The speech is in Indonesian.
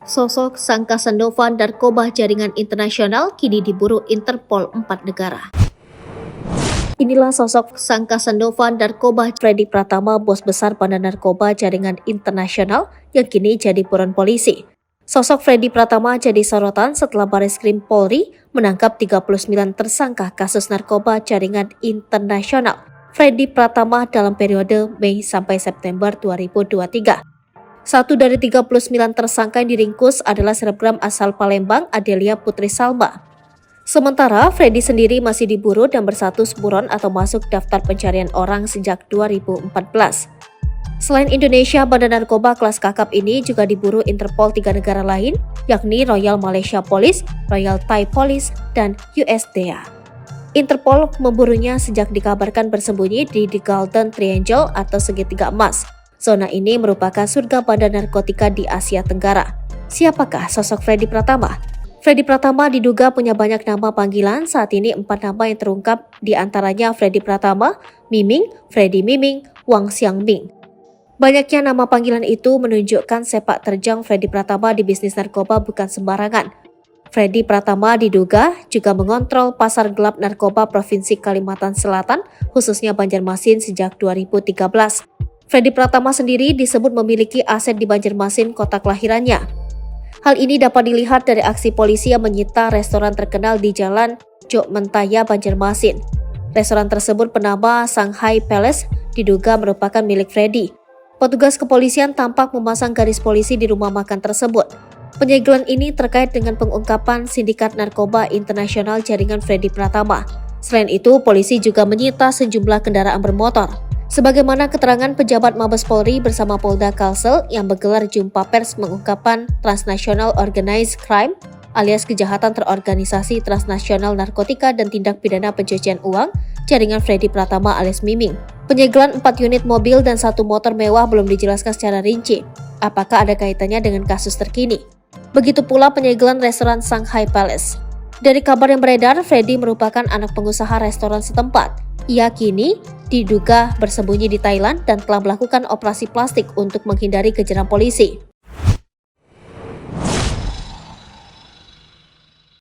Sosok sang Casanova narkoba jaringan internasional kini diburu Interpol 4 negara. Inilah sosok sang Casanova narkoba Freddy Pratama, bos besar bandar narkoba jaringan internasional yang kini jadi buron polisi. Sosok Freddy Pratama jadi sorotan setelah Bareskrim Polri menangkap 39 tersangka kasus narkoba jaringan internasional Freddy Pratama dalam periode Mei sampai September 2023. Satu dari 39 tersangka yang diringkus adalah selebgram asal Palembang, Adelia Putri Salma. Sementara Freddy sendiri masih diburu dan berstatus buron atau masuk daftar pencarian orang sejak 2014. Selain Indonesia, bandar narkoba kelas kakap ini juga diburu Interpol 3 negara lain, yakni Royal Malaysia Police, Royal Thai Police, dan USDA. Interpol memburunya sejak dikabarkan bersembunyi di The Golden Triangle atau segitiga emas. Zona ini merupakan surga bandar narkotika di Asia Tenggara. Siapakah sosok Freddy Pratama? Freddy Pratama diduga punya banyak nama panggilan. Saat ini 4 nama yang terungkap, di antaranya Freddy Pratama, Miming, Freddy Miming, Wang Xiangming. Banyaknya nama panggilan itu menunjukkan sepak terjang Freddy Pratama di bisnis narkoba bukan sembarangan. Freddy Pratama diduga juga mengontrol pasar gelap narkoba Provinsi Kalimantan Selatan, khususnya Banjarmasin sejak 2013. Freddy Pratama sendiri disebut memiliki aset di Banjarmasin, kota kelahirannya. Hal ini dapat dilihat dari aksi polisi yang menyita restoran terkenal di Jalan Jok Mentaya, Banjarmasin. Restoran tersebut bernama Shanghai Palace diduga merupakan milik Freddy. Petugas kepolisian tampak memasang garis polisi di rumah makan tersebut. Penyegelan ini terkait dengan pengungkapan sindikat narkoba internasional jaringan Freddy Pratama. Selain itu, polisi juga menyita sejumlah kendaraan bermotor. Sebagaimana keterangan pejabat Mabes Polri bersama Polda Kalsel yang menggelar jumpa pers mengungkapkan transnational organized crime alias kejahatan terorganisasi transnasional narkotika dan tindak pidana pencucian uang jaringan Freddy Pratama alias Miming. Penyegelan 4 unit mobil dan 1 motor mewah belum dijelaskan secara rinci. Apakah ada kaitannya dengan kasus terkini? Begitu pula penyegelan restoran Shanghai Palace. Dari kabar yang beredar, Freddy merupakan anak pengusaha restoran setempat. Ia kini diduga bersembunyi di Thailand dan telah melakukan operasi plastik untuk menghindari kejaran polisi.